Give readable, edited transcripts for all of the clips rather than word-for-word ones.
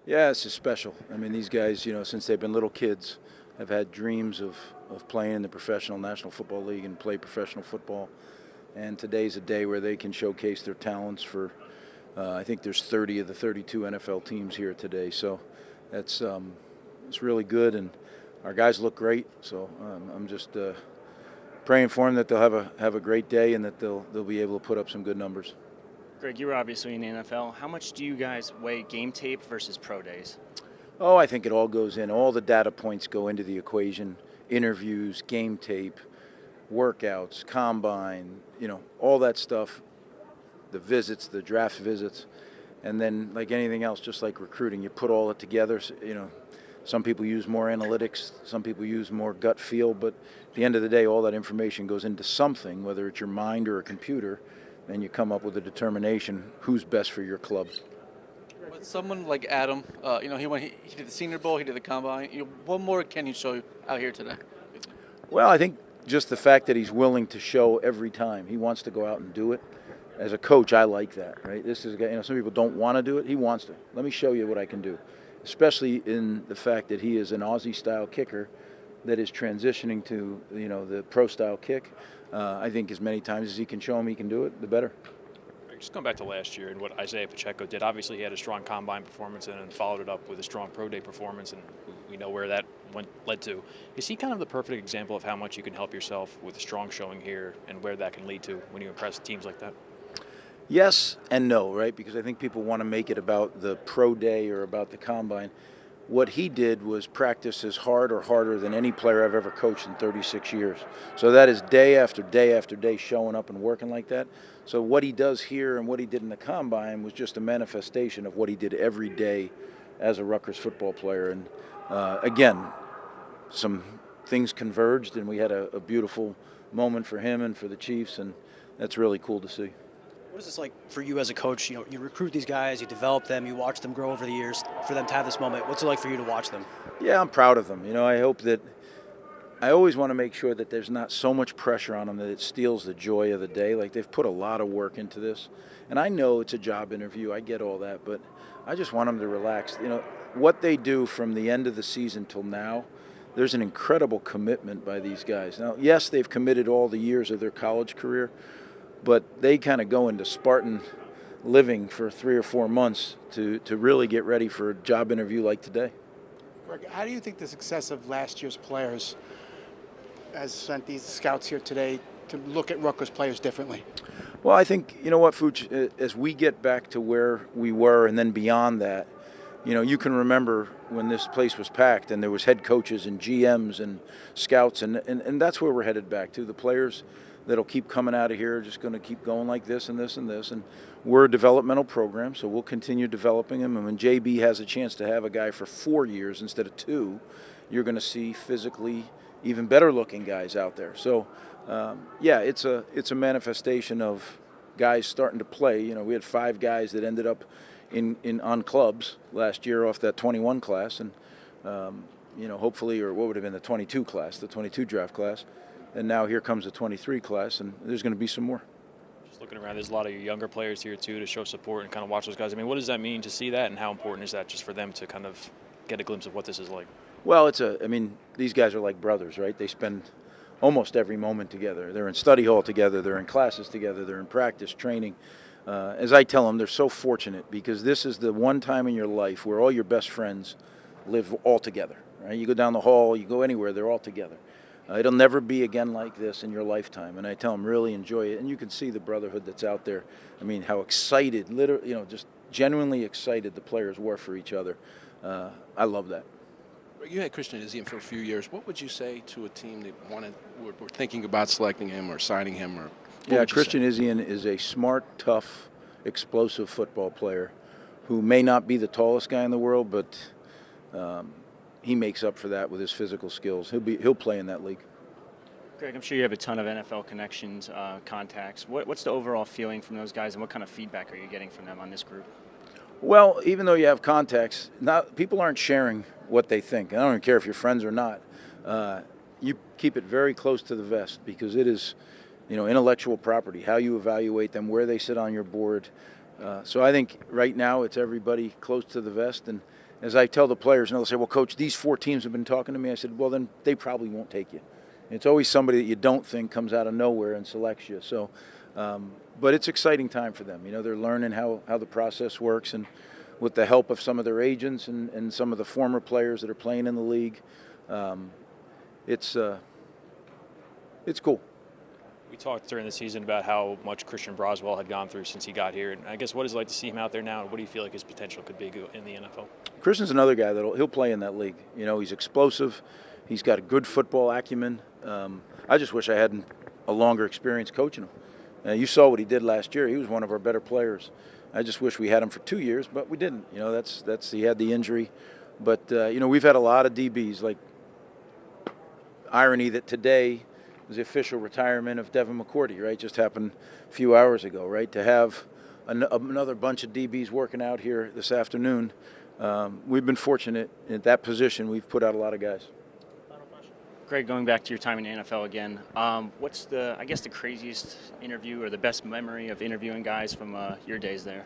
Yeah, it's just special. I mean, these guys, since they've been little kids, have had dreams of playing in the professional National Football League and play professional football. And today's a day where they can showcase their talents for, I think there's 30 of the 32 NFL teams here today. So that's it's really good, and our guys look great. So I'm just praying for them that they'll have a great day and that they'll be able to put up some good numbers. Greg, you were obviously in the NFL. How much do you guys weigh game tape versus pro days? Oh, I think it all goes in. All the data points go into the equation. Interviews, game tape, workouts, combine, all that stuff, the visits, the draft visits. And then like anything else, just like recruiting, you put all it together. Some people use more analytics, some people use more gut feel, but at the end of the day, all that information goes into something, whether it's your mind or a computer, and you come up with a determination who's best for your club. But someone like Adam, he did the Senior Bowl, he did the Combine. What more can you show out here today? Well, I think just the fact that he's willing to show every time. He wants to go out and do it. As a coach, I like that, right? This is a guy, some people don't want to do it. He wants to. Let me show you what I can do, especially in the fact that he is an Aussie-style kicker that is transitioning to, the pro-style kick. I think as many times as he can show him he can do it, the better. Just going back to last year and what Isaiah Pacheco did, obviously he had a strong combine performance and then followed it up with a strong pro day performance, and we know where that led to. Is he kind of the perfect example of how much you can help yourself with a strong showing here and where that can lead to when you impress teams like that? Yes and no, right? Because I think people want to make it about the pro day or about the combine. What he did was practice as hard or harder than any player I've ever coached in 36 years. So that is day after day after day showing up and working like that. So what he does here and what he did in the combine was just a manifestation of what he did every day as a Rutgers football player. And again, some things converged, and we had a beautiful moment for him and for the Chiefs, and that's really cool to see. What is this like for you as a coach? You recruit these guys, you develop them, you watch them grow over the years. For them to have this moment, what's it like for you to watch them? Yeah, I'm proud of them. I hope that I always want to make sure that there's not so much pressure on them that it steals the joy of the day. Like, they've put a lot of work into this, and I know it's a job interview. I get all that, but I just want them to relax. What they do from the end of the season till now, there's an incredible commitment by these guys. Now, yes, they've committed all the years of their college career, but they kind of go into Spartan living for 3 or 4 months to really get ready for a job interview like today. Greg, how do you think the success of last year's players has sent these scouts here today to look at Rutgers players differently? Well, I think, Fuch, as we get back to where we were and then beyond that, you can remember when this place was packed and there was head coaches and GMs and scouts, and that's where we're headed back to. The players that'll keep coming out of here are just going to keep going like this and this and this. And we're a developmental program, so we'll continue developing them. And when JB has a chance to have a guy for 4 years instead of 2, you're going to see physically even better looking guys out there. So, it's a manifestation of guys starting to play. We had 5 guys that ended up on clubs last year off that 21 class, and hopefully, or what would have been the 22 class, the 22 draft class. And now here comes the 23 class, and there's going to be some more. Just looking around, there's a lot of your younger players here, too, to show support and kind of watch those guys. I mean, what does that mean to see that, and how important is that just for them to kind of get a glimpse of what this is like? Well, these guys are like brothers, right? They spend almost every moment together. They're in study hall together. They're in classes together. They're in practice, training. As I tell them, they're so fortunate because this is the one time in your life where all your best friends live all together, right? You go down the hall, you go anywhere, they're all together. It'll never be again like this in your lifetime, and I tell them really enjoy it. And you can see the brotherhood that's out there. I mean, how excited, literally, just genuinely excited the players were for each other. I love that. You had Christian Izzy for a few years. What would you say to a team that were thinking about selecting him or signing him? Christian Izzian is a smart, tough, explosive football player who may not be the tallest guy in the world, but he makes up for that with his physical skills. He'll play in that league. Greg, I'm sure you have a ton of NFL connections, contacts. What's the overall feeling from those guys, and what kind of feedback are you getting from them on this group? Well, even though you have contacts, people aren't sharing what they think. I don't even care if you're friends or not. You keep it very close to the vest because it is, intellectual property, how you evaluate them, where they sit on your board. So I think right now it's everybody close to the vest, and as I tell the players, and they'll say, well, Coach, these 4 teams have been talking to me. I said, well, then they probably won't take you. It's always somebody that you don't think comes out of nowhere and selects you. So, but it's exciting time for them. You know, they're learning how the process works, and with the help of some of their agents and some of the former players that are playing in the league, it's cool. We talked during the season about how much Christian Broswell had gone through since he got here, and I guess what is it like to see him out there now, and what do you feel like his potential could be in the NFL? Christian's another guy he'll play in that league. You know, he's explosive. He's got a good football acumen. I just wish I had a longer experience coaching him. You saw what he did last year. He was one of our better players. I just wish we had him for 2 years, but we didn't. You know, that's he had the injury. But you know, we've had a lot of DBs. Like, irony that today was the official retirement of Devin McCourty, right? Just happened a few hours ago, right? To have another bunch of DBs working out here this afternoon, we've been fortunate at that position. We've put out a lot of guys. Greg, going back to your time in the NFL again, what's the craziest interview or the best memory of interviewing guys from your days there?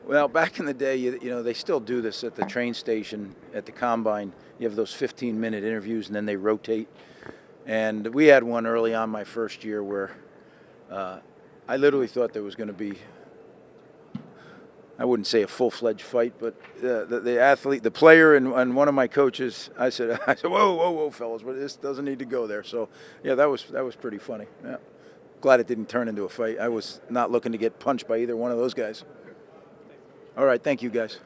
Well, back in the day, you know, they still do this at the train station, at the combine. You have those 15-minute interviews, and then they rotate. And we had one early on my first year where I literally thought there was going to be, I wouldn't say a full-fledged fight, but the athlete, the player, and one of my coaches, I said, whoa, fellas, but this doesn't need to go there. So, yeah, that was pretty funny. Yeah. Glad it didn't turn into a fight. I was not looking to get punched by either one of those guys. All right, thank you, guys.